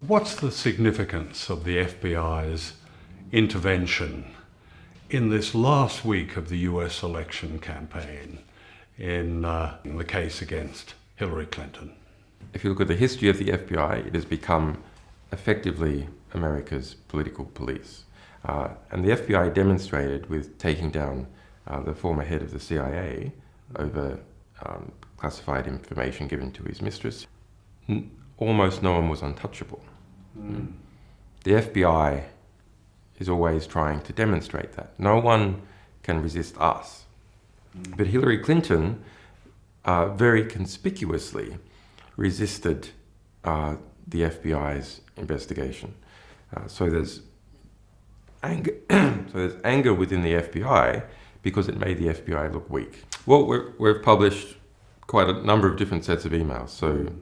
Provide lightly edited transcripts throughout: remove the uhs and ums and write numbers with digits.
What's the significance of the FBI's intervention in this last week of the US election campaign in the case against Hillary Clinton? If you look at the history of the FBI, it has become effectively America's political police. And the FBI demonstrated with taking down the former head of the CIA over classified information given to his mistress. Almost no one was untouchable. The FBI is always trying to demonstrate that. No one can resist us. But Hillary Clinton very conspicuously resisted the FBI's investigation. So there's anger within the FBI because it made the FBI look weak. Well, we've published quite a number of different sets of emails. So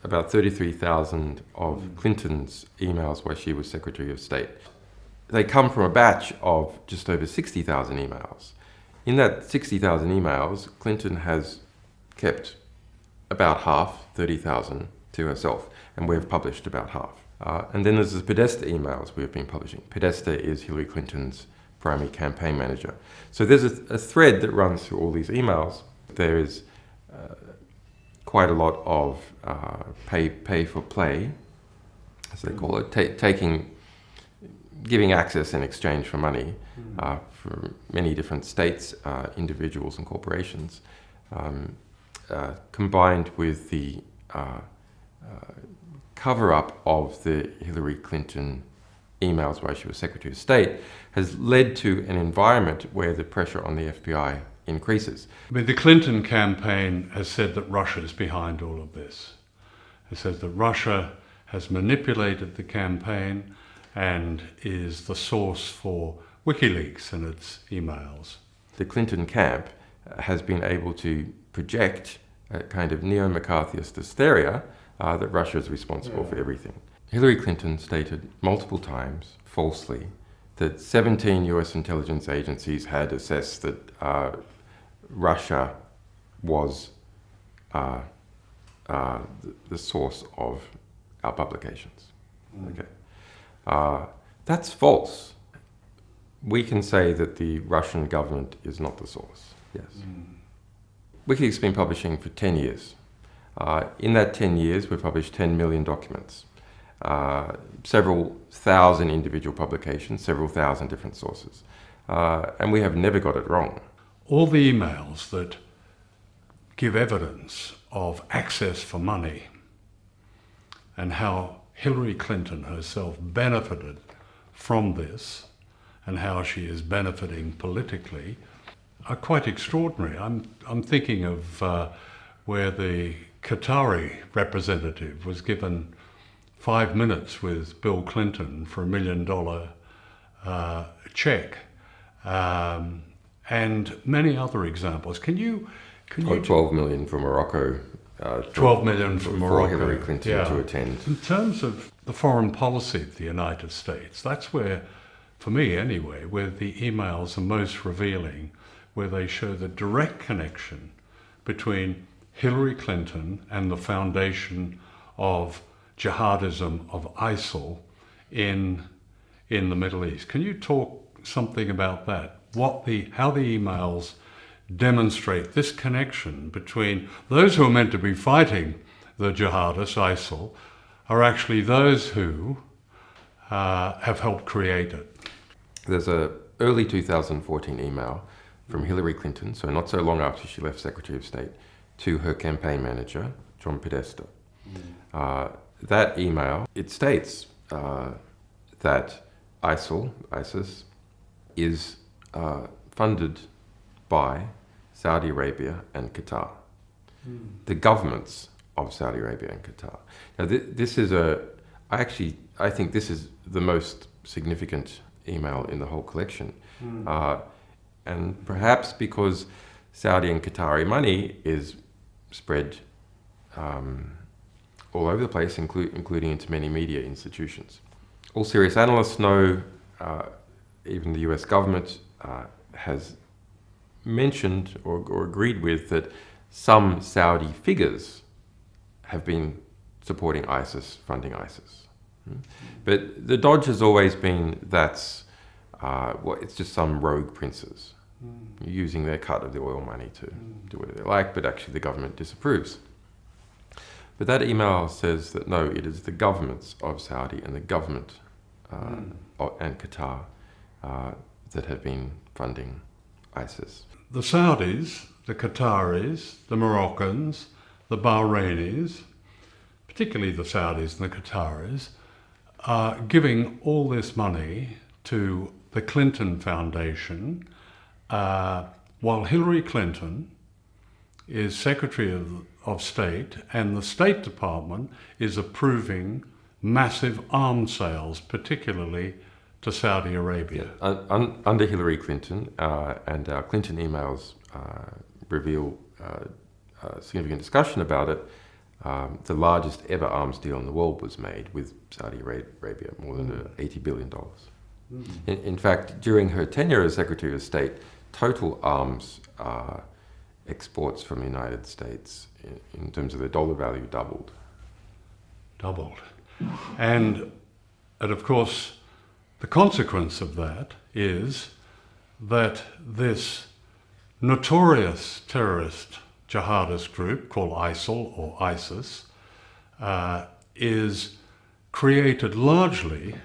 about 33,000 of Clinton's emails while she was Secretary of State. They come from a batch of just over 60,000 emails. In that 60,000 emails, Clinton has kept about half, 30,000, to herself, and we've published about half. And then there's the Podesta emails we've been publishing. Podesta is Hillary Clinton's primary campaign manager. So there's a thread that runs through all these emails. There is quite a lot of pay for play, as they call it, giving access in exchange for money for many different states, individuals and corporations, combined with the cover-up of the Hillary Clinton emails while she was Secretary of State, has led to an environment where the pressure on the FBI increases. I mean, the Clinton campaign has said that Russia is behind all of this. It says that Russia has manipulated the campaign and is the source for WikiLeaks and its emails. The Clinton camp has been able to project a kind of neo-McCarthyist hysteria that Russia is responsible for everything. Hillary Clinton stated multiple times, falsely, that 17 US intelligence agencies had assessed that Russia was the source of our publications. Okay. That's false. We can say that the Russian government is not the source, yes. WikiLeaks has been publishing for 10 years. In that 10 years, we've published 10 million documents, several thousand individual publications, several thousand different sources. And we have never got it wrong. All the emails that give evidence of access for money and how Hillary Clinton herself benefited from this and how she is benefiting politically are quite extraordinary. I'm thinking of where the Qatari representative was given 5 minutes with Bill Clinton for $1 million check, and many other examples. Can you 12 million from Morocco. 12 million from Morocco. For Hillary Clinton to attend. In terms of the foreign policy of the United States, that's where, for me anyway, where the emails are most revealing, where they show the direct connection between Hillary Clinton and the foundation of jihadism of ISIL in the Middle East. Can you talk something about that? How the emails demonstrate this connection between those who are meant to be fighting the jihadists, ISIL, are actually those who have helped create it. There's an early 2014 email from Hillary Clinton, so not so long after she left Secretary of State, to her campaign manager, John Podesta. That email, it states that ISIS, is funded by Saudi Arabia and Qatar, the governments of Saudi Arabia and Qatar. Now, this is I think this is the most significant email in the whole collection. And perhaps because Saudi and Qatari money is spread all over the place, including into many media institutions. All serious analysts know, even the US government has mentioned or agreed with that some Saudi figures have been supporting ISIS, funding ISIS. But the dodge has always been that's it's just some rogue princes using their cut of the oil money to do whatever they like, but actually the government disapproves. But that email says that no, it is the governments of Saudi and the government and Qatar that have been funding ISIS. The Saudis, the Qataris, the Moroccans, the Bahrainis, particularly the Saudis and the Qataris, are giving all this money to the Clinton Foundation, while Hillary Clinton is Secretary of State and the State Department is approving massive arms sales, particularly to Saudi Arabia. Under Hillary Clinton, and our Clinton emails reveal significant discussion about it, the largest ever arms deal in the world was made with Saudi Arabia, more than $80 billion. In fact, during her tenure as Secretary of State, total arms exports from the United States in terms of their dollar value doubled. And of course, the consequence of that is that this notorious terrorist jihadist group called ISIL or ISIS is created largely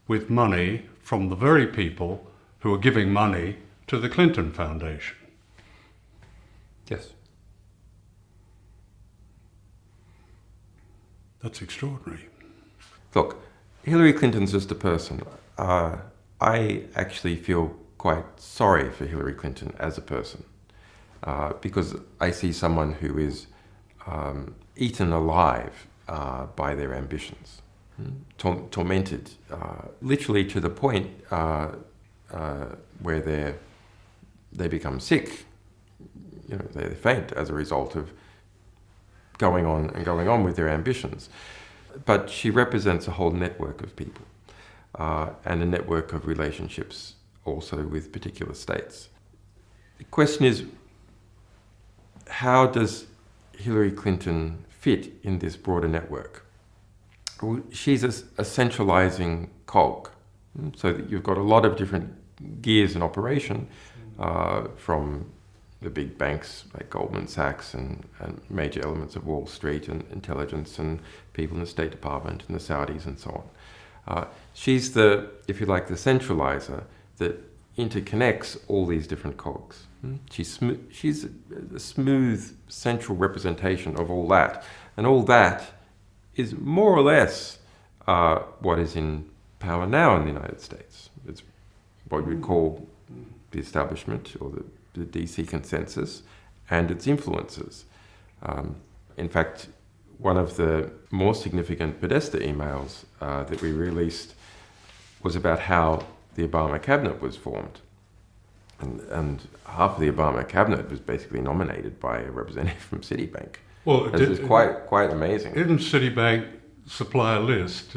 with money from the very people who are giving money to the Clinton Foundation. Yes. That's extraordinary. Look, Hillary Clinton's just a person. I actually feel quite sorry for Hillary Clinton as a person because I see someone who is eaten alive by their ambitions, tormented, literally to the point where they become sick. You know, they faint as a result of going on with their ambitions. But she represents a whole network of people and a network of relationships also with particular states. The question is, how does Hillary Clinton fit in this broader network? Well, she's a centralizing cog, so that you've got a lot of different gears in operation from the big banks like Goldman Sachs and major elements of Wall-Street and intelligence and people in the State Department and the Saudis and so on. She's the, if you like, the centralizer that interconnects all these different cogs. She's a smooth central representation of all that. And all that is more or less what is in power now in the United States. It's what we call the establishment or the DC consensus and its influences. In fact, one of the more significant Podesta emails that we released was about how the Obama cabinet was formed. And half of the Obama cabinet was basically nominated by a representative from Citibank. Well, it's quite amazing. Didn't Citibank supply a list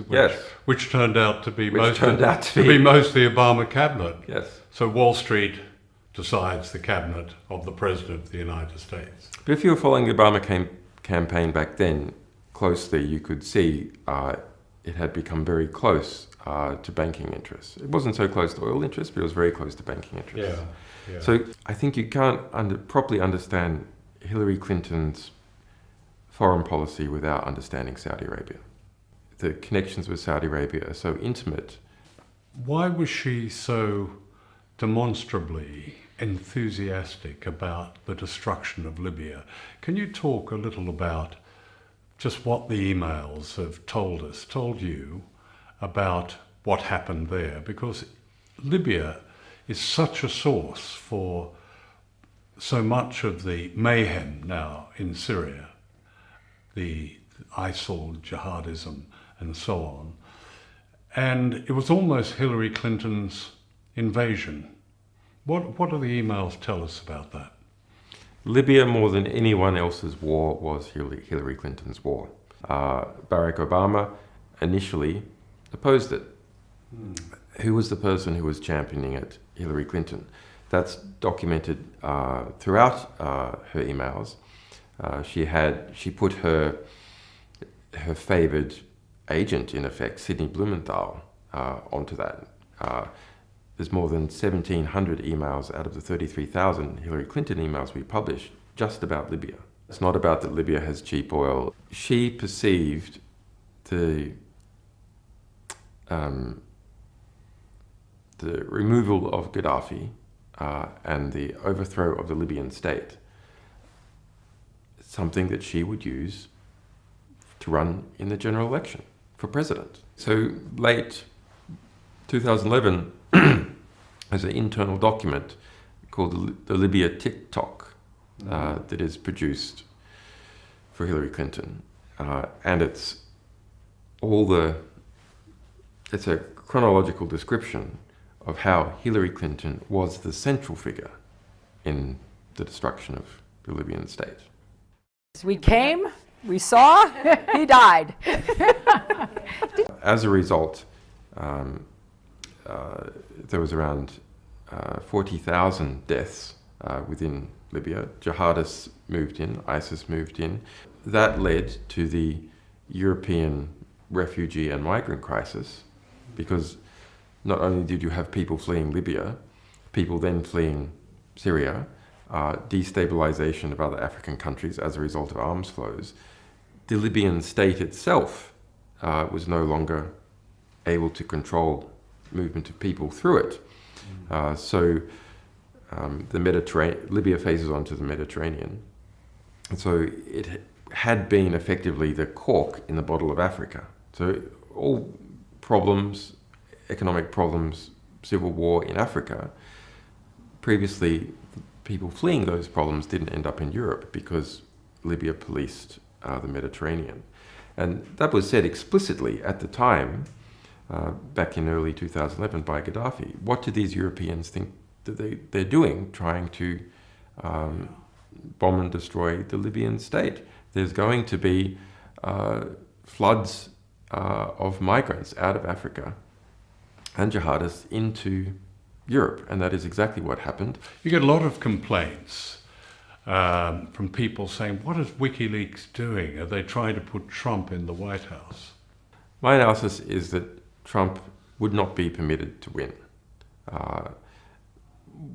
which turned out to be mostly Obama cabinet? Yes. So Wall Street decides the cabinet of the President of the United States. But if you were following the Obama campaign back then closely, you could see it had become very close to banking interests. It wasn't so close to oil interests, but it was very close to banking interests. Yeah. So I think you can't properly understand Hillary Clinton's foreign policy without understanding Saudi Arabia. The connections with Saudi Arabia are so intimate. Why was she so demonstrably enthusiastic about the destruction of Libya? Can you talk a little about just what the emails have told you about what happened there, because Libya is such a source for so much of the mayhem now in Syria, the ISIL, jihadism, and so on. And it was almost Hillary Clinton's invasion. What do the emails tell us about that? Libya, more than anyone else's war, was Hillary Clinton's war. Barack Obama initially opposed it. Who was the person who was championing it? Hillary Clinton. That's documented throughout her emails. She put her favoured agent, in effect, Sidney Blumenthal, onto that. There's more than 1,700 emails out of the 33,000 Hillary Clinton emails we published just about Libya. It's not about that Libya has cheap oil. She perceived the removal of Gaddafi and the overthrow of the Libyan state, something that she would use to run in the general election for president. So late 2011, there's an internal document called the Libya TikTok that is produced for Hillary Clinton, and it's a chronological description of how Hillary Clinton was the central figure in the destruction of the Libyan state. We came, we saw, he died. As a result, there was around 40,000 deaths within Libya. Jihadists moved in, ISIS moved in. That led to the European refugee and migrant crisis, because not only did you have people fleeing Libya, people then fleeing Syria, destabilization of other African countries as a result of arms flows. The Libyan state itself was no longer able to control movement of people through it. So Libya faces onto the Mediterranean. And so it had been effectively the cork in the bottle of Africa. So all problems, economic problems, civil war in Africa, previously people fleeing those problems didn't end up in Europe because Libya policed the Mediterranean. And that was said explicitly at the time, back in early 2011 by Gaddafi. What do these Europeans think that they're doing, trying to bomb and destroy the Libyan state? There's going to be floods of migrants out of Africa and jihadists into Europe, and that is exactly what happened. You get a lot of complaints from people saying, what is WikiLeaks doing? Are they trying to put Trump in the White House? My analysis is that Trump would not be permitted to win.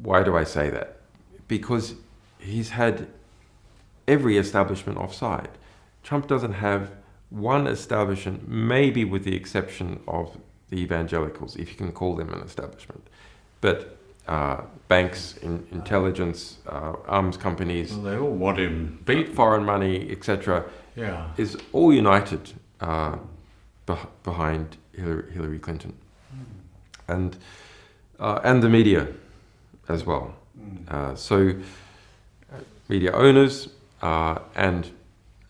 Why do I say that? Because he's had every establishment offside. Trump doesn't have one establishment, maybe with the exception of the evangelicals, if you can call them an establishment. But banks, intelligence, arms companies, well, they all want him beat. Foreign money, etc., Yeah. is all united behind Hillary Clinton, and the media as well. So media owners and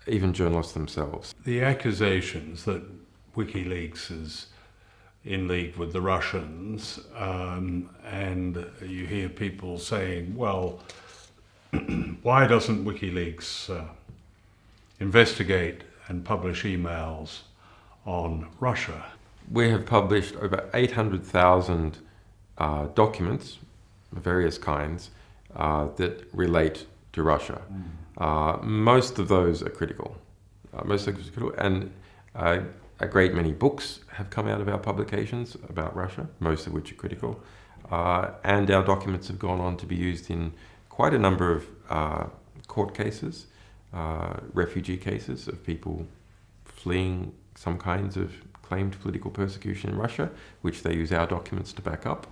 even journalists themselves. The accusations that WikiLeaks is in league with the Russians, and you hear people saying, well, why doesn't WikiLeaks investigate and publish emails on Russia? We have published over 800,000 documents of various kinds that relate to Russia. Most of those are critical. And a great many books have come out of our publications about Russia, most of which are critical. And our documents have gone on to be used in quite a number of court cases, refugee cases of people fleeing some kinds of claimed political persecution in Russia, which they use our documents to back up.